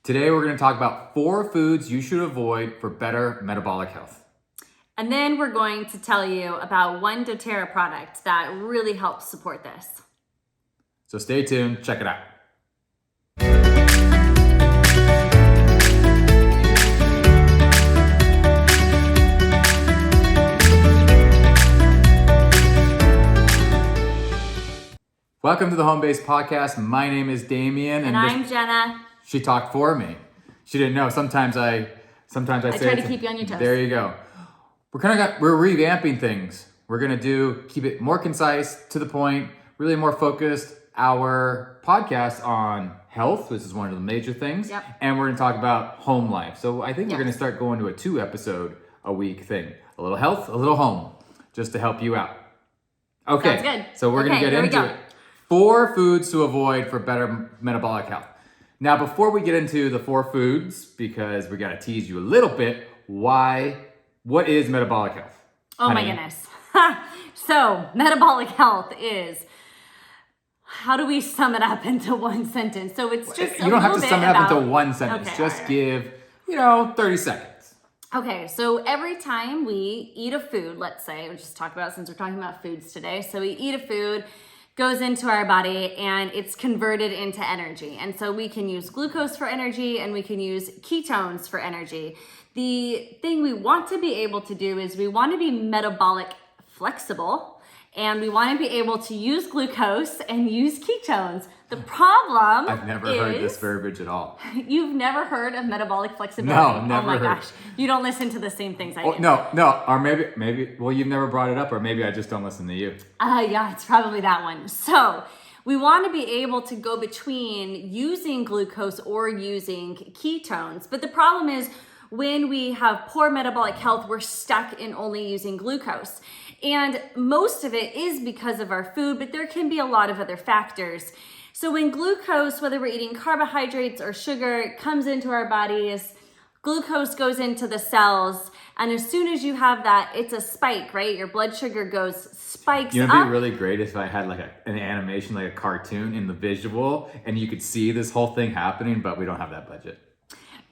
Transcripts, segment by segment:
Today we're going to talk about 4 foods you should avoid for better metabolic health. And then we're going to tell you about one doTERRA product that really helps support this. So stay tuned, check it out. Welcome to the Home Base Podcast. My name is Damien. And I'm Jenna. She talked for me. She didn't know. Sometimes I say try to keep you on your toes. There you go. We're revamping things. We're gonna keep it more concise, to the point, really more focused. Our podcast on health, which is one of the major things. Yep. And we're gonna talk about home life. So I think we're gonna start going to a 2-episode a week thing. A little health, a little home, just to help you out. Okay. Sounds good. So we're gonna get into it. 4 foods to avoid for better metabolic health. Now, before we get into the 4 foods, because we gotta tease you a little bit, what is metabolic health? Oh my goodness. So, metabolic health is, how do we sum it up into one sentence? So it's just you don't have to sum it up into one sentence. Okay, just right. give, 30 seconds. Okay, so every time we eat a food, let's say, we'll just talk about, since we're talking about foods today. So we eat a food, goes into our body, and it's converted into energy. And so we can use glucose for energy, and we can use ketones for energy. The thing we want to be able to do is we want to be metabolic flexible, and we want to be able to use glucose and use ketones. The problem I've never heard this verbiage at all. You've never heard of metabolic flexibility? No, never heard. Oh my gosh. You don't listen to the same things I do. No. Or maybe, well, you've never brought it up, or maybe I just don't listen to you. Yeah, it's probably that one. So we want to be able to go between using glucose or using ketones. But the problem is, when we have poor metabolic health, we're stuck in only using glucose. And most of it is because of our food, but there can be a lot of other factors. So when glucose, whether we're eating carbohydrates or sugar, it comes into our bodies, glucose goes into the cells, and as soon as you have that, it's a spike, right? Your blood sugar spikes up. It'd be really great if I had an animation, like a cartoon in the visual, and you could see this whole thing happening, but we don't have that budget.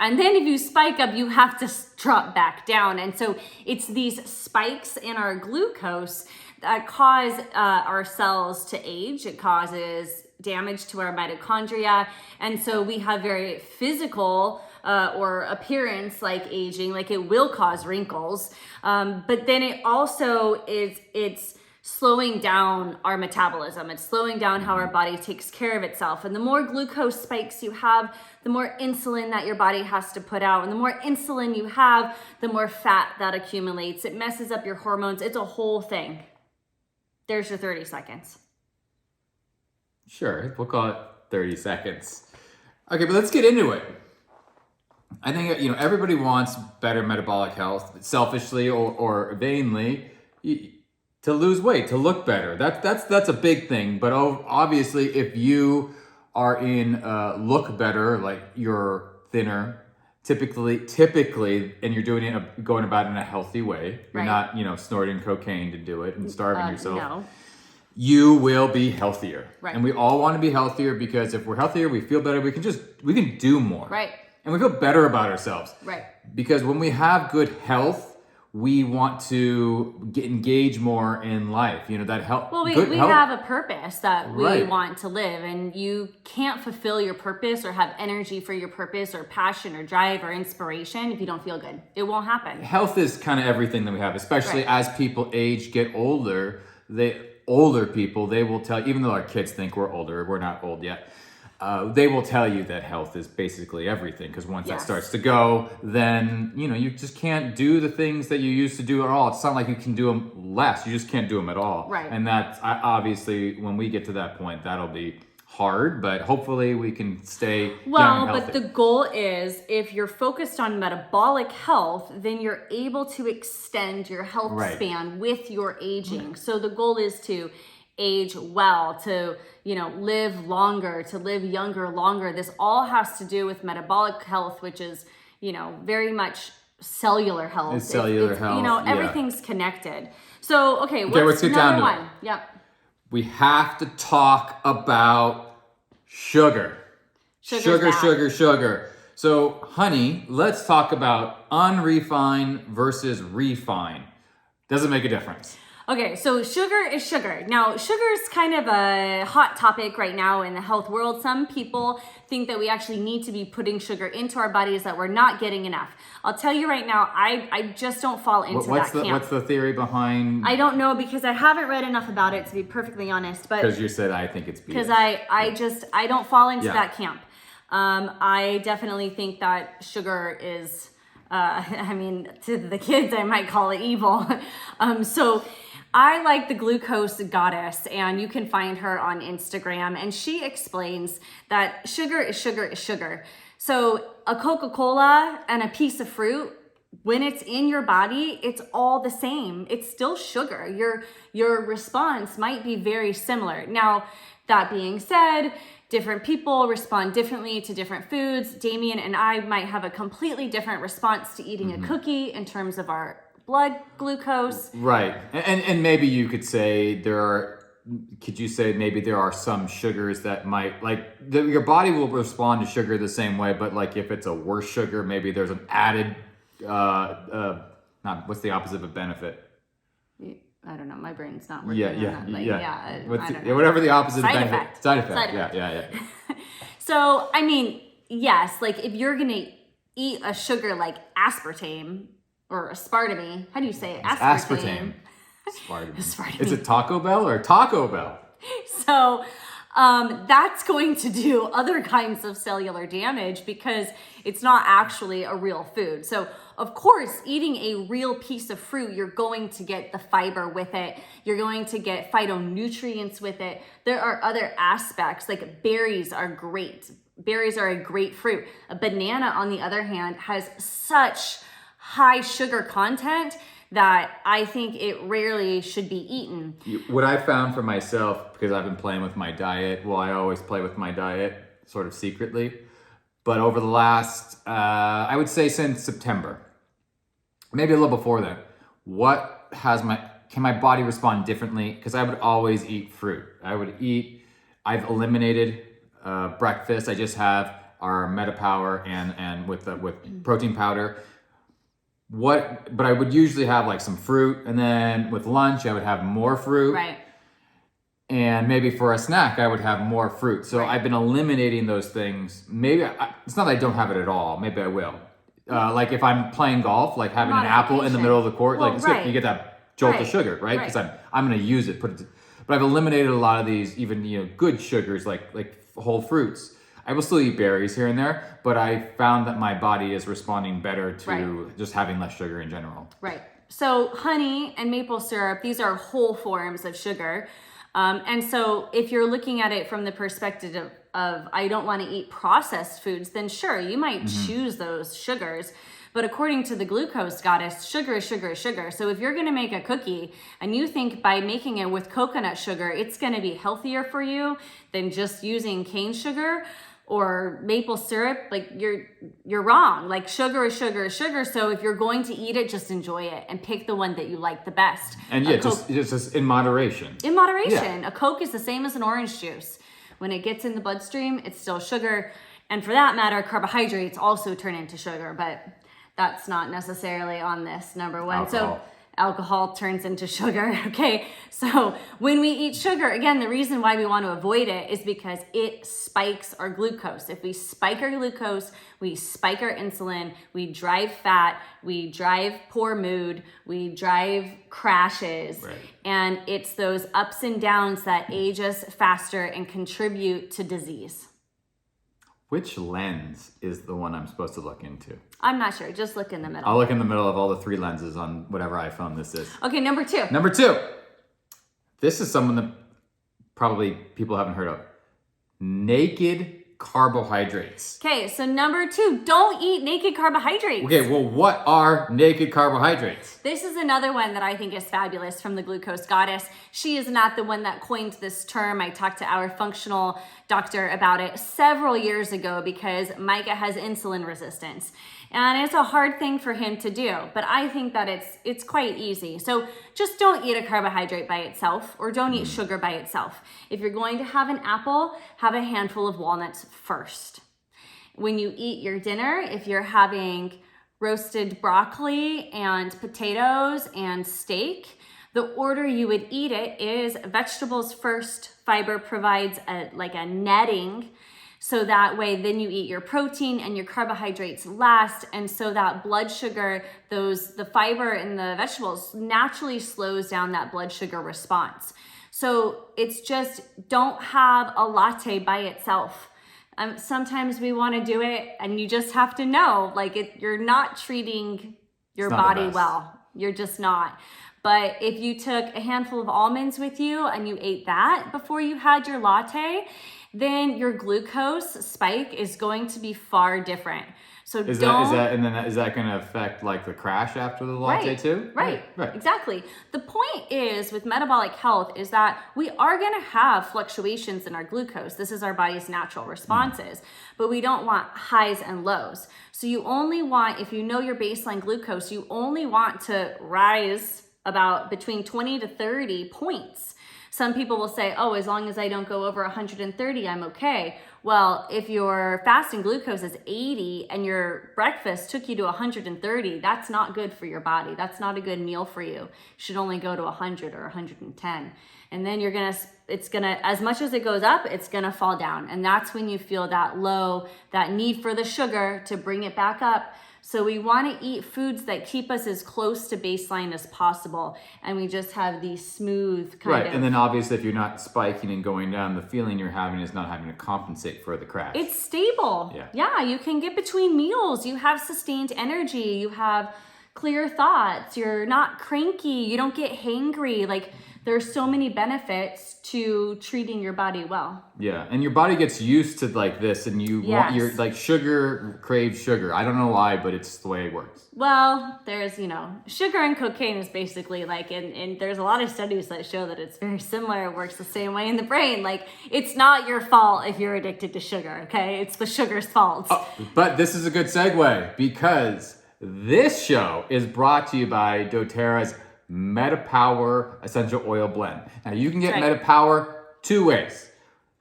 And then if you spike up, you have to drop back down. And so it's these spikes in our glucose that cause our cells to age. It causes damage to our mitochondria. And so we have very physical or appearance like aging, like it will cause wrinkles. But then it also it's slowing down our metabolism. It's slowing down how our body takes care of itself. And the more glucose spikes you have, the more insulin that your body has to put out. And the more insulin you have, the more fat that accumulates. It messes up your hormones. It's a whole thing. There's your 30 seconds. Sure, we'll call it 30 seconds. Okay, but let's get into it. I think, everybody wants better metabolic health, selfishly or vainly, to lose weight, to look better. That's a big thing. But obviously, if you are in look better, like you're thinner, typically, and you're going about it in a healthy way, you're not, snorting cocaine to do it and starving yourself. No. You will be healthier. Right. And we all want to be healthier, because if we're healthier, we feel better. We can do more. Right. And we feel better about ourselves. Right. Because when we have good health, we want to engage more in life. That help. Well, we have a purpose that we want to live, and you can't fulfill your purpose or have energy for your purpose or passion or drive or inspiration if you don't feel good. It won't happen. Health is kind of everything that we have, especially as people age, get older. Older people, they will tell, even though our kids think we're older, we're not old yet. They will tell you that health is basically everything, because once that starts to go, then you just can't do the things that you used to do at all. It's not like you can do them less; you just can't do them at all. Right. And that's obviously, when we get to that point, that'll be hard, but hopefully we can stay young and healthy. But the goal is, if you're focused on metabolic health, then you're able to extend your health span with your aging. So the goal is to age well, to live longer, to live younger longer. This all has to do with metabolic health, which is very much cellular health. It's cellular health. Everything's connected. So what's let's get down number to it. one? Yep. We have to talk about sugar. Sugar. So, honey, let's talk about unrefined versus refined. Does it make a difference? Okay, so sugar is sugar. Now, sugar is kind of a hot topic right now in the health world. Some people think that we actually need to be putting sugar into our bodies, that we're not getting enough. I'll tell you right now, I just don't fall into that camp. What's the theory behind? I don't know, because I haven't read enough about it, to be perfectly honest. But because you said I think it's BS. because I don't fall into that camp. I definitely think that sugar is, I mean, to the kids, I might call it evil. So I like the Glucose Goddess, and you can find her on Instagram, and she explains that sugar is sugar is sugar. So a Coca-Cola and a piece of fruit, when it's in your body, it's all the same. It's still sugar. Your response might be very similar. Now, that being said, different people respond differently to different foods. Damien and I might have a completely different response to eating a cookie in terms of our blood glucose. Right. And maybe you could say could you say maybe there are some sugars that might, like, your body will respond to sugar the same way, but like if it's a worse sugar, maybe there's an added, what's the opposite of a benefit? I don't know. My brain's not working. Whatever the opposite Side of effect. benefit. Side effect. Yeah. So, I mean, yes, like if you're going to eat a sugar like aspartame or aspartame, how do you say it? Aspartame. Aspartame. Is it Taco Bell or Taco Bell? So, that's going to do other kinds of cellular damage because it's not actually a real food. So, of course, eating a real piece of fruit, you're going to get the fiber with it. You're going to get phytonutrients with it. There are other aspects, like berries are great. Berries are a great fruit. A banana, on the other hand, has such high sugar content that I think it rarely should be eaten. What I found for myself, because I've been playing with my diet, well, I always play with my diet sort of secretly, but over the last, I would say since September, maybe a little before then, can my body respond differently? Because I would always eat fruit. I've eliminated breakfast. I just have our MetaPower and with protein powder. But I would usually have like some fruit, and then with lunch I would have more fruit. Right. And maybe for a snack I would have more fruit. So I've been eliminating those things. Maybe it's not that I don't have it at all. Maybe I will. Like if I'm playing golf, like having an apple in the middle of the court, like it's good. You get that jolt of sugar, right? Because I'm going to use it. But I've eliminated a lot of these, even good sugars like whole fruits. I will still eat berries here and there, but I found that my body is responding better to just having less sugar in general. Right. So honey and maple syrup, these are whole forms of sugar. And so if you're looking at it from the perspective of I don't want to eat processed foods, then sure, you might choose those sugars. But according to the Glucose Goddess, sugar is sugar is sugar. So if you're going to make a cookie and you think by making it with coconut sugar, it's going to be healthier for you than just using cane sugar or maple syrup, like you're wrong. Like sugar is sugar is sugar. So if you're going to eat it, just enjoy it and pick the one that you like the best. And just in moderation. In moderation. Yeah. A Coke is the same as an orange juice. When it gets in the bloodstream, it's still sugar. And for that matter, carbohydrates also turn into sugar, but that's not necessarily on this number one. Alcohol. So alcohol turns into sugar. Okay. So when we eat sugar, again, the reason why we want to avoid it is because it spikes our glucose. If we spike our glucose, we spike our insulin, we drive fat, we drive poor mood, we drive crashes. Right. And it's those ups and downs that age us faster and contribute to disease. Which lens is the one I'm supposed to look into? I'm not sure. Just look in the middle. I'll look in the middle of all the 3 lenses on whatever iPhone this is. Okay, number 2. Number 2. This is someone that probably people haven't heard of. Naked carbohydrates. Okay, so number 2, don't eat naked carbohydrates. Okay, well, what are naked carbohydrates? This is another one that I think is fabulous from the Glucose Goddess. She is not the one that coined this term. I talked to our functional doctor about it several years ago because Micah has insulin resistance. And it's a hard thing for him to do, but I think that it's quite easy. So just don't eat a carbohydrate by itself, or don't eat sugar by itself. If you're going to have an apple, have a handful of walnuts first. when you eat your dinner, if you're having roasted broccoli and potatoes and steak, the order you would eat it is vegetables first. Fiber provides a netting, so that way then you eat your protein and your carbohydrates last, and so that blood sugar, the fiber in the vegetables naturally slows down that blood sugar response. So it's just, don't have a latte by itself. Sometimes we want to do it, and you just have to know, you're not treating your body well. You're just not. But if you took a handful of almonds with you and you ate that before you had your latte, then your glucose spike is going to be far different. So is that going to affect the crash after the latte too? Right, exactly. The point is with metabolic health is that we are going to have fluctuations in our glucose. This is our body's natural responses, but we don't want highs and lows. So you only want, if you know your baseline glucose, you only want to rise about between 20 to 30 points. Some people will say, oh, as long as I don't go over 130, I'm okay. Well, if your fasting glucose is 80 and your breakfast took you to 130, that's not good for your body. That's not a good meal for you. You should only go to 100 or 110. And then it's gonna, as much as it goes up, it's gonna fall down. And that's when you feel that low, that need for the sugar to bring it back up. So we want to eat foods that keep us as close to baseline as possible, and we just have these smooth kind of... And then obviously if you're not spiking and going down, the feeling you're having is not having to compensate for the crash. It's stable. Yeah, you can get between meals. You have sustained energy. You have clear thoughts. You're not cranky. You don't get hangry. There's so many benefits to treating your body well. Yeah, and your body gets used to this, and you want your sugar craves sugar. I don't know why, but it's the way it works. Well, there's sugar and cocaine is basically and there's a lot of studies that show that it's very similar. It works the same way in the brain. It's not your fault if you're addicted to sugar. Okay, it's the sugar's fault. Oh, but this is a good segue because this show is brought to you by doTERRA's Metapower Essential Oil Blend. Now you can get Metapower two ways.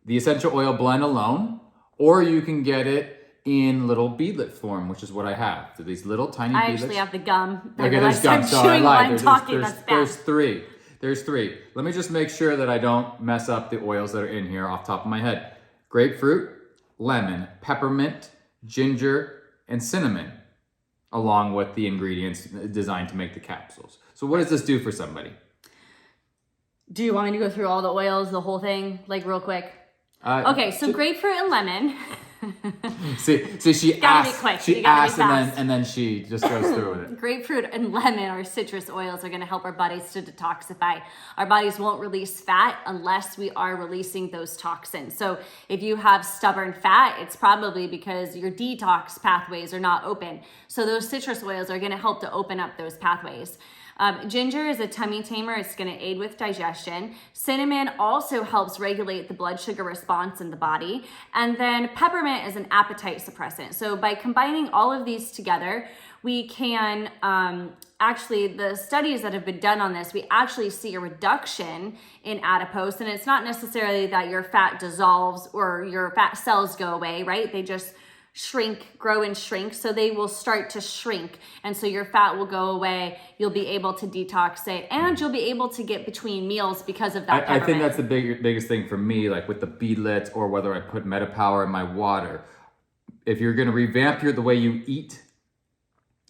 The essential oil blend alone, or you can get it in little beadlet form, which is what I have. So these little tiny beadlets. I actually have the gum. Okay, there's gum. So I lied. There's three. There's three. Let me just make sure that I don't mess up the oils that are in here off the top of my head. Grapefruit, lemon, peppermint, ginger, and cinnamon, along with the ingredients designed to make the capsules. So what does this do for somebody? Do you want me to go through all the oils, the whole thing, real quick? Okay, so grapefruit and lemon. See, she asked, and then she just goes through with it. Grapefruit and lemon, or citrus oils, are going to help our bodies to detoxify. Our bodies won't release fat unless we are releasing those toxins. So if you have stubborn fat, it's probably because your detox pathways are not open. So those citrus oils are going to help to open up those pathways. Ginger is a tummy tamer. It's going to aid with digestion. Cinnamon also helps regulate the blood sugar response in the body. And then peppermint is an appetite suppressant. So by combining all of these together, we can actually, the studies that have been done on this, we actually see a reduction in adipose. And it's not necessarily that your fat dissolves or your fat cells go away, right? They just grow and shrink. So they will start to shrink. And so your fat will go away. You'll be able to detox it, and you'll be able to get between meals because of that. I think that's the biggest thing for me, with the beadlets, or whether I put Metapower in my water. If you're going to revamp the way you eat,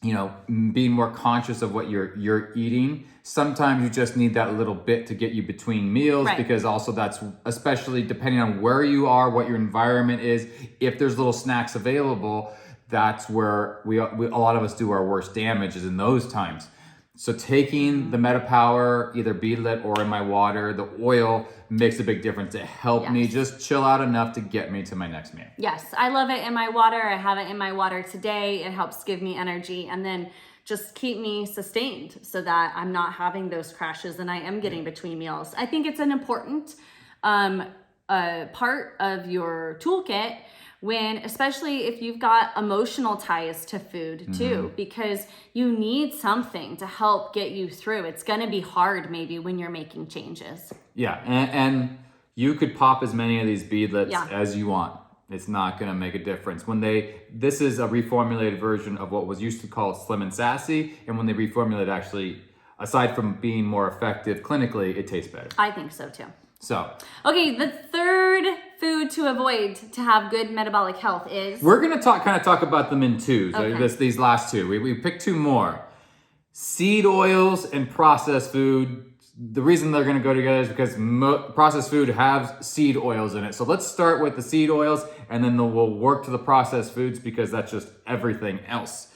being more conscious of what you're eating, sometimes you just need that little bit to get you between meals, because also that's, especially depending on where you are, what your environment is, if there's little snacks available, that's where we a lot of us do our worst damage, is in those times. So taking the Metapower, either beadlet or in my water, the oil makes a big difference to help me just chill out enough to get me to my next meal. Yes, I love it in my water. I have it in my water today. It helps give me energy and then just keep me sustained so that I'm not having those crashes and I am getting between meals. I think it's an important part of your toolkit, especially if you've got emotional ties to food too, because you need something to help get you through. It's going to be hard maybe when you're making changes. Yeah, and you could pop as many of these beadlets as you want. It's not going to make a difference. This is a reformulated version of what was used to call Slim and Sassy, and when they reformulate, actually, aside from being more effective clinically, it tastes better. I think so too. So, okay, the third food to avoid to have good metabolic health is... We're going to talk about them in twos. Okay. These last two. We picked two more. Seed oils and processed food. The reason they're going to go together is because processed food has seed oils in it. So let's start with the seed oils, and then we'll work to the processed foods because that's just everything else.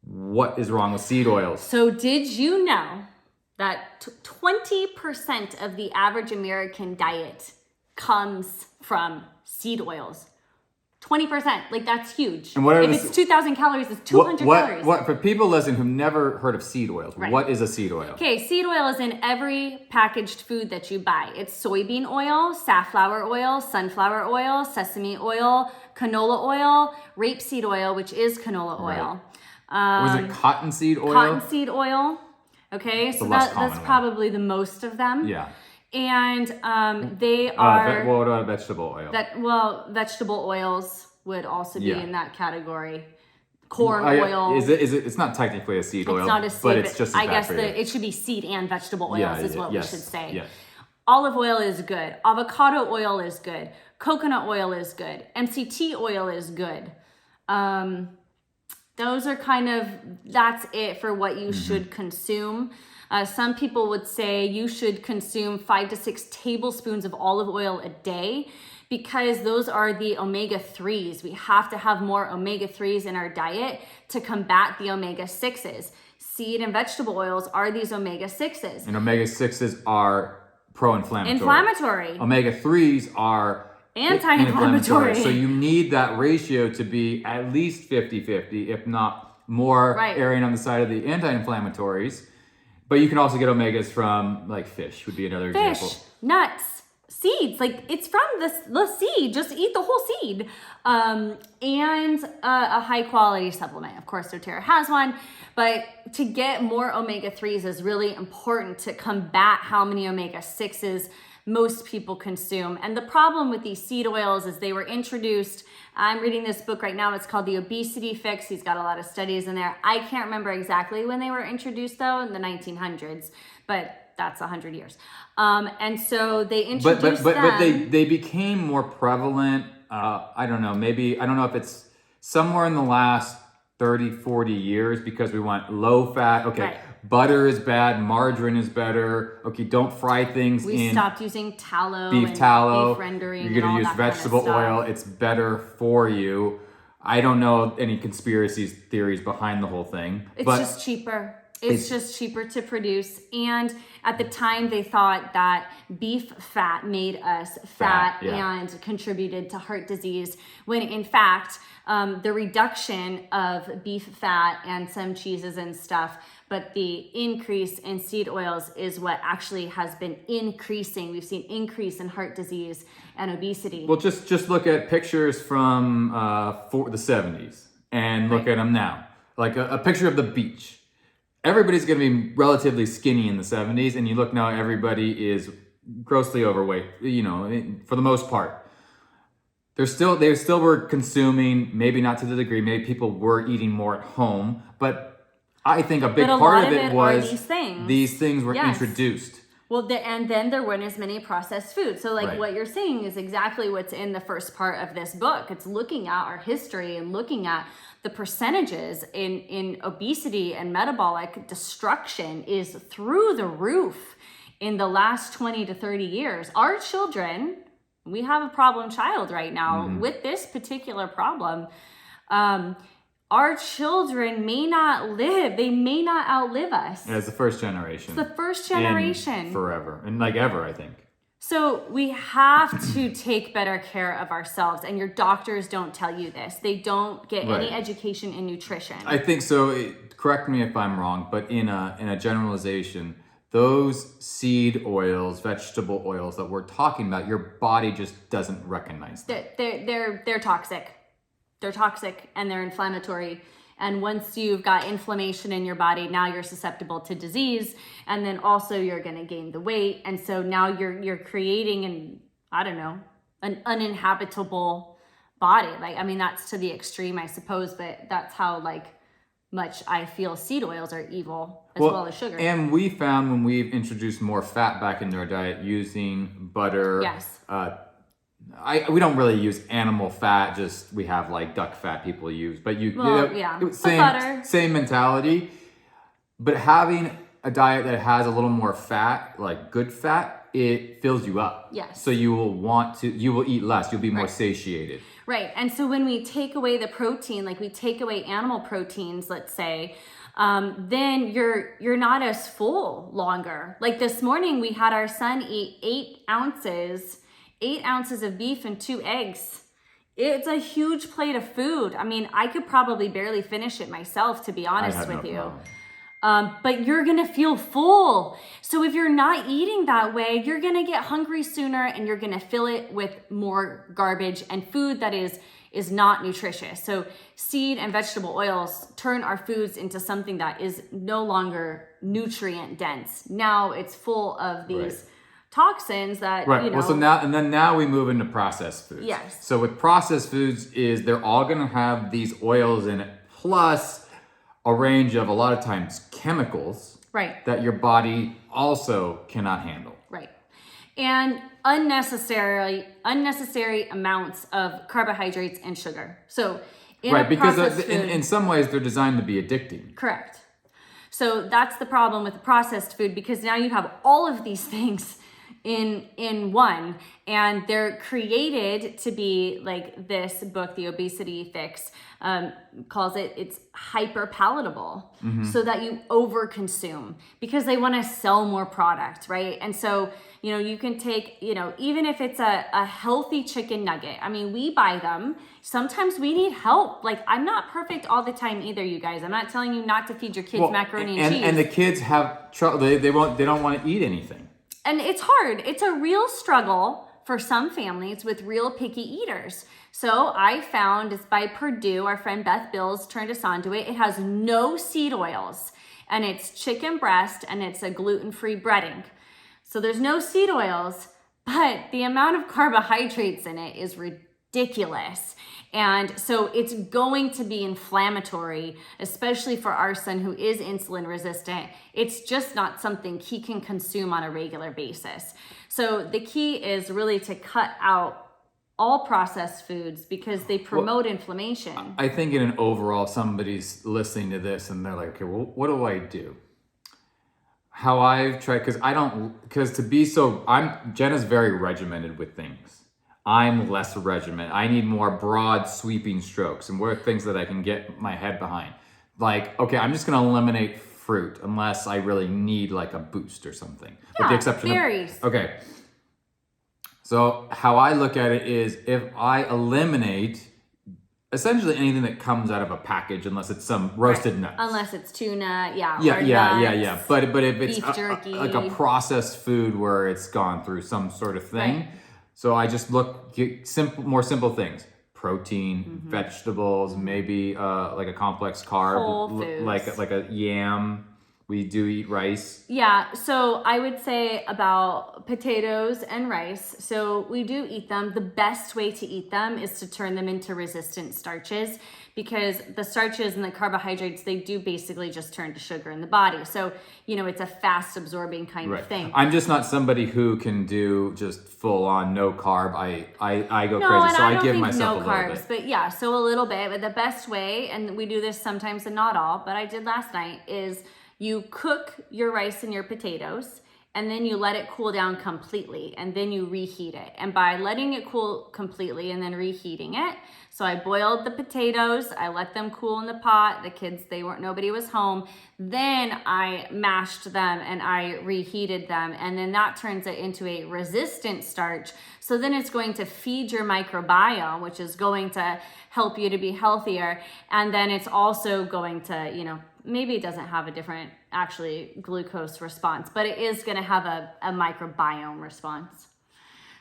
What is wrong with seed oils? So did you know that 20% of the average American diet comes from seed oils? 20%, like that's huge. And whatever if it's 2,000 calories, it's 200 calories. What for people listening who've never heard of seed oils? Right. What is a seed oil? Okay, seed oil is in every packaged food that you buy. It's soybean oil, safflower oil, sunflower oil, sesame oil, canola oil, rapeseed oil, which is canola oil. Was it cottonseed oil? Cottonseed oil. Okay, so that's one. probably the most of them. Yeah. And they are... what about vegetable oil? Vegetable oils would also be Yeah. in that category. Corn oil. Is it? It's not technically a seed oil. It's not a seed, but it's just as I bad guess for you. it should be seed and vegetable oils is what we should say. Yes. Olive oil is good. Avocado oil is good. Coconut oil is good. MCT oil is good. Those are that's it for what you should consume. Some people would say you should consume 5 to 6 tablespoons of olive oil a day because those are the omega-3s. We have to have more omega-3s in our diet to combat the omega-6s. Seed and vegetable oils are these omega-6s. And omega-6s are pro-inflammatory. Inflammatory. Omega-3s are anti-inflammatory. So you need that ratio to be at least 50-50, if not more, erring on the side of the anti-inflammatories. But you can also get omegas from like fish would be another example. Nuts, seeds, like it's from the seed, just eat the whole seed. And a high quality supplement. Of course, doTERRA has one, but to get more omega-3s is really important to combat how many omega-6s most people consume. And the problem with these seed oils is they were introduced, I'm reading this book right now, it's called The Obesity Fix. He's got a lot of studies in there. I can't remember exactly when they were introduced though, in the 1900s, but that's 100 years. And so they introduced but they became more prevalent. I don't know if it's somewhere in the last 30, 40 years because we want low fat. Okay. Right. Butter is bad, margarine is better. Okay, don't fry things We stopped using tallow, beef tallow. beef rendering. You're gonna use vegetable oil. It's better for you. I don't know any conspiracy theories behind the whole thing. It's just cheaper. It's just cheaper to produce. And at the time they thought that beef fat made us fat and contributed to heart disease, when in fact, the reduction of beef fat and some cheeses and stuff, but the increase in seed oils is what actually has been increasing. We've seen increase in heart disease and obesity. Well, just look at pictures from the 70s and look at them now. Like a picture of the beach. Everybody's going to be relatively skinny in the 70s, and you look now, everybody is grossly overweight, for the most part. They still were consuming, maybe not to the degree, maybe people were eating more at home, but I think a big part of it was these things were introduced. Well, and then there weren't as many processed foods. So what you're saying is exactly what's in the first part of this book. It's looking at our history and looking at the percentages in obesity and metabolic destruction is through the roof in the last 20 to 30 years. Our children, we have a problem child right now with this particular problem. Our children may not live, they may not outlive us. Yeah, it's the first generation. It's the first generation. And forever. And ever, I think. So we have to take better care of ourselves, and your doctors don't tell you this. They don't get any education in nutrition. I think so. Correct me if I'm wrong, but in a generalization, those seed oils, vegetable oils that we're talking about, your body just doesn't recognize them. They're toxic. They're toxic and they're inflammatory. And once you've got inflammation in your body, now you're susceptible to disease. And then also you're going to gain the weight. And so now you're creating an uninhabitable body. Like, I mean, that's to the extreme, I suppose, but that's how like much I feel seed oils are evil as well as sugar. And we found when we've introduced more fat back into our diet using butter. Yes. We don't really use animal fat, just we have like duck fat people use, but same mentality. But having a diet that has a little more fat, like good fat, it fills you up. Yes. So you will eat less, you'll be more satiated. Right. And so when we take away the protein, like we take away animal proteins, let's say, then you're not as full longer. Like this morning, we had our son eat 8 ounces of beef and 2 eggs. It's a huge plate of food. I mean, I could probably barely finish it myself, to be honest with you. But you're gonna feel full. So if you're not eating that way, you're gonna get hungry sooner, and you're gonna fill it with more garbage and food that is not nutritious. So seed and vegetable oils turn our foods into something that is no longer nutrient dense. Now it's full of these toxins that, Well, so now we move into processed foods. Yes. So with processed foods they're all gonna have these oils in it, plus a range of, a lot of times, chemicals that your body also cannot handle. Right. And unnecessary amounts of carbohydrates and sugar. So in some ways they're designed to be addicting. Correct. So that's the problem with processed food, because now you have all of these things in one, and they're created to be like this book, The Obesity Fix, calls it's hyper palatable, so that you overconsume, because they want to sell more product, right? And so, you can take, even if it's a healthy chicken nugget. I mean, we buy them. Sometimes we need help. Like, I'm not perfect all the time either, you guys. I'm not telling you not to feed your kids macaroni and cheese. And the kids have trouble. They don't want to eat anything. And it's hard. It's a real struggle for some families with real picky eaters. So I found, it's by Purdue, our friend Beth Bills turned us onto it. It has no seed oils, and it's chicken breast, and it's a gluten-free breading. So there's no seed oils, but the amount of carbohydrates in it is ridiculous. And so it's going to be inflammatory, especially for our son who is insulin resistant. It's just not something he can consume on a regular basis. So the key is really to cut out all processed foods, because they promote inflammation. I think in an overall, somebody's listening to this and they're like, okay, well, what do I do? How I've tried, Jenna's very regimented with things. I'm less regimented. I need more broad sweeping strokes, and what are things that I can get my head behind? Like, okay, I'm just gonna eliminate fruit unless I really need like a boost or something. Yeah, with the exception berries. Okay. So how I look at it is, if I eliminate essentially anything that comes out of a package, unless it's some roasted nuts. Unless it's tuna, yeah. But if it's beef jerky, like a processed food where it's gone through some sort of thing. So I just more simple things: protein, vegetables, maybe like a complex carb, whole foods. like a yam. We do eat rice. Yeah, so I would say about potatoes and rice. So we do eat them. The best way to eat them is to turn them into resistant starches, because the starches and the carbohydrates, they do basically just turn to sugar in the body. So, it's a fast absorbing kind of thing. I'm just not somebody who can do just full on no carb. I go no, crazy, and so I don't give think myself no a little carbs, bit. but yeah, so a little bit. But the best way, and we do this sometimes and not all, but I did last night, is you cook your rice and your potatoes, and then you let it cool down completely, and then you reheat it. And by letting it cool completely and then reheating it, so I boiled the potatoes, I let them cool in the pot, the kids, nobody was home, then I mashed them and I reheated them, and then that turns it into a resistant starch. So then it's going to feed your microbiome, which is going to help you to be healthier, and then it's also going to, maybe it doesn't have a different actually glucose response, but it is going to have a microbiome response.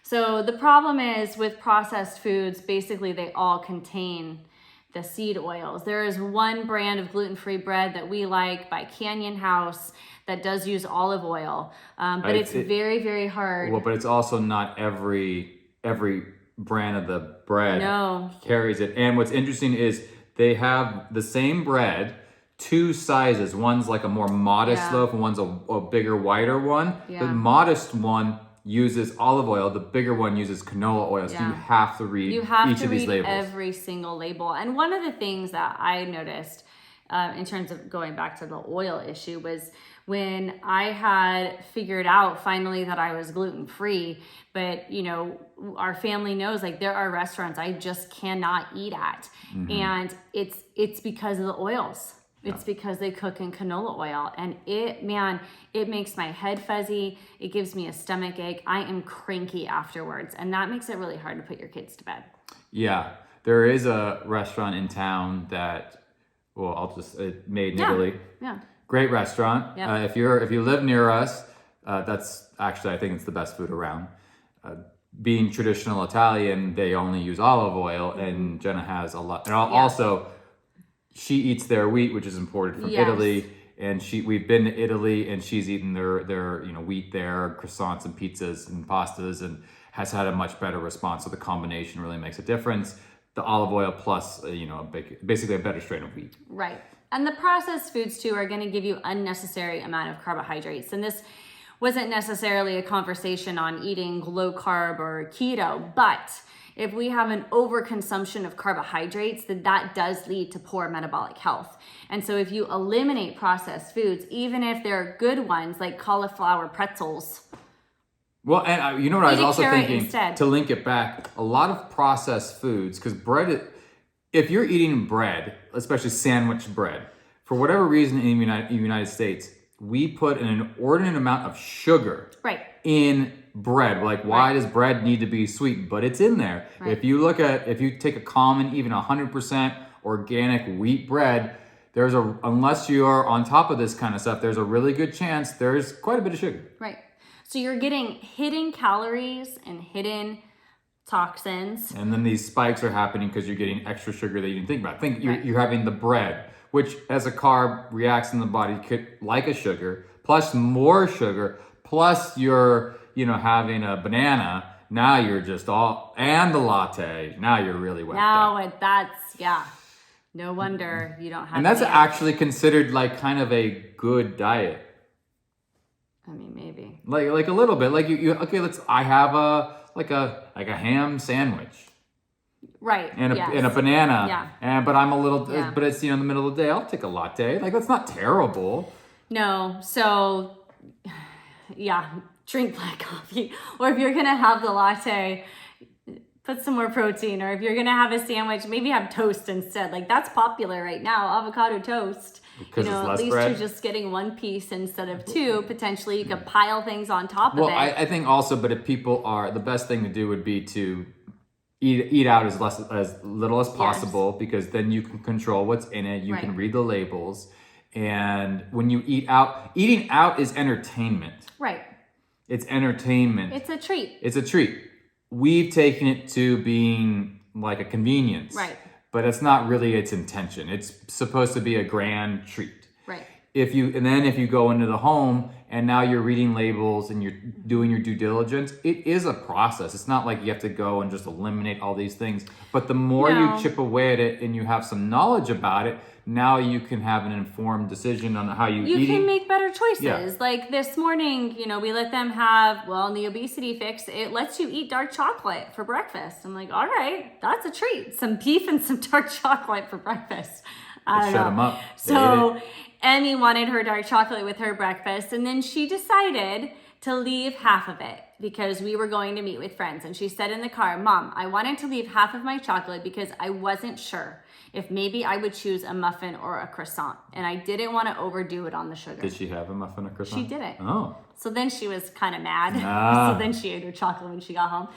So the problem is with processed foods, basically they all contain the seed oils. There is one brand of gluten-free bread that we like by Canyon House that does use olive oil, but it's very, very hard. Well, but it's also not every brand of the bread No. carries it. And what's interesting is they have the same bread, two sizes. One's like a more modest loaf and one's a bigger, wider one. Yeah. The modest one uses olive oil. The bigger one uses canola oil. So you have to read each of these labels. Every single label. And one of the things that I noticed in terms of going back to the oil issue was when I had figured out finally that I was gluten-free, but you know, our family knows like there are restaurants I just cannot eat at. And it's because of the oils. It's because they cook in canola oil, and it makes my head fuzzy. It gives me a stomach ache. I am cranky afterwards, and that makes it really hard to put your kids to bed. Yeah, there is a restaurant in town that, well, made in Italy. Yeah. Great restaurant. Yep. If you live near us, that's actually, I think it's the best food around. Being traditional Italian, they only use olive oil, and Jenna has a lot. And also, she eats their wheat, which is imported from Italy, and we've been to Italy, and she's eaten their wheat there, croissants and pizzas and pastas, and has had a much better response. So the combination really makes a difference. The olive oil plus basically a better strain of wheat. Right. And the processed foods too are going to give you unnecessary amount of carbohydrates. And this wasn't necessarily a conversation on eating low carb or keto, but if we have an overconsumption of carbohydrates, then that does lead to poor metabolic health. And so if you eliminate processed foods, even if they're good ones like cauliflower pretzels. Well, and you know what I was also thinking, instead. To link it back, a lot of processed foods, because if you're eating bread, especially sandwich bread, for whatever reason in the United States, we put an inordinate amount of sugar in bread. Like, why does bread need to be sweet? But it's in there. Right. If you take a common, even 100% organic wheat bread, unless you are on top of this kind of stuff, there's a really good chance there's quite a bit of sugar. Right. So you're getting hidden calories and hidden toxins. And then these spikes are happening because you're getting extra sugar that you didn't think about. You're having the bread, which as a carb reacts in the body like a sugar, plus more sugar, plus you're having a banana. Now you're just and the latte. Now you're really wet. No wonder you don't have. And that's actually considered like kind of a good diet. I mean, maybe. Like a little bit. Like I have a ham sandwich. Right. And a banana. Yeah. But I'm a little but it's in the middle of the day, I'll take a latte. Like, that's not terrible. No. So drink black coffee. Or if you're gonna have the latte, put some more protein. Or if you're gonna have a sandwich, maybe have toast instead. Like, that's popular right now, avocado toast. Because it's less at least bread. You're just getting one piece instead of two. Potentially you could pile things on top of it. Well, I think also, but if people the best thing to do would be to eat out as little as possible, because then you can control what's in it. You can read the labels. And when you eating out is entertainment. Right. It's entertainment. It's a treat. It's a treat. We've taken it to being like a convenience. Right. But it's not really its intention. It's supposed to be a grand treat. Right. If you go into the home and now you're reading labels and you're doing your due diligence, it is a process. It's not like you have to go and just eliminate all these things. But the more you chip away at it and you have some knowledge about it, now you can have an informed decision on how you eat. You can make better choices. Yeah. Like this morning, we let them have, in the obesity fix, it lets you eat dark chocolate for breakfast. I'm like, all right, that's a treat. Some beef and some dark chocolate for breakfast. I don't know. Shut them up. So Emmy wanted her dark chocolate with her breakfast, and then she decided to leave half of it because we were going to meet with friends. And she said in the car, Mom, I wanted to leave half of my chocolate because I wasn't sure if maybe I would choose a muffin or a croissant. And I didn't want to overdo it on the sugar. Did she have a muffin or croissant? She didn't. Oh. So then she was kind of mad. So then she ate her chocolate when she got home.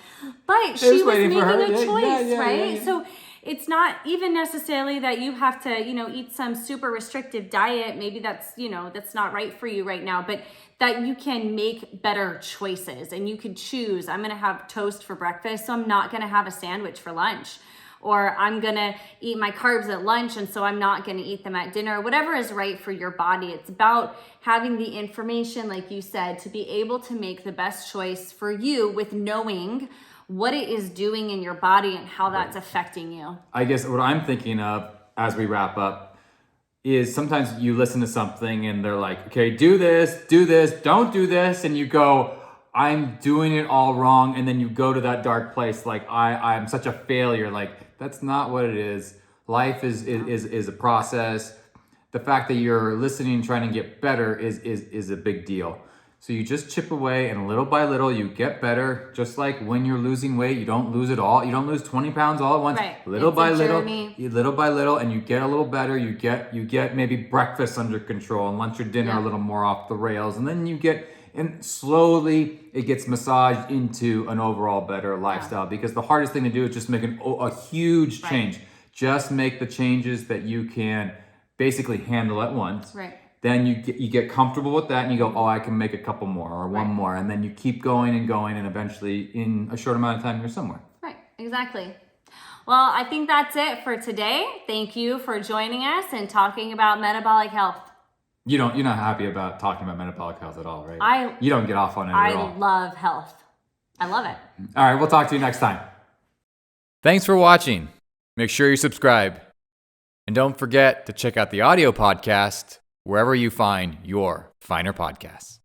But she was making a choice, right? Yeah. So it's not even necessarily that you have to, eat some super restrictive diet. Maybe that's, that's not right for you right now, but that you can make better choices and you can choose. I'm going to have toast for breakfast, so I'm not going to have a sandwich for lunch. Or I'm going to eat my carbs at lunch, and so I'm not going to eat them at dinner. Whatever is right for your body. It's about having the information, like you said, to be able to make the best choice for you with knowing what it is doing in your body and how that's affecting you. I guess what I'm thinking of as we wrap up is sometimes you listen to something and they're like, okay, do this, don't do this. And you go, I'm doing it all wrong. And then you go to that dark place. Like I'm such a failure. Like that's not what it is. Life is a process. The fact that you're listening and trying to get better is a big deal. So you just chip away, and little by little you get better. Just like when you're losing weight, you don't lose it all. You don't lose 20 pounds all at once. Right. Little by little, and you get a little better. You get maybe breakfast under control and lunch or dinner a little more off the rails, and then and slowly it gets massaged into an overall better lifestyle. Because the hardest thing to do is just make a huge change. Just make the changes that you can basically handle at once. Right. Then you get comfortable with that, and you go, oh, I can make a couple more or one more. And then you keep going, and eventually in a short amount of time, you're somewhere. Right, exactly. Well, I think that's it for today. Thank you for joining us and talking about metabolic health. You're not happy about talking about metabolic health at all, right? You don't get off on it at all. I love health. I love it. All right, we'll talk to you next time. Thanks for watching. Make sure you subscribe. And don't forget to check out the audio podcast wherever you find your finer podcasts.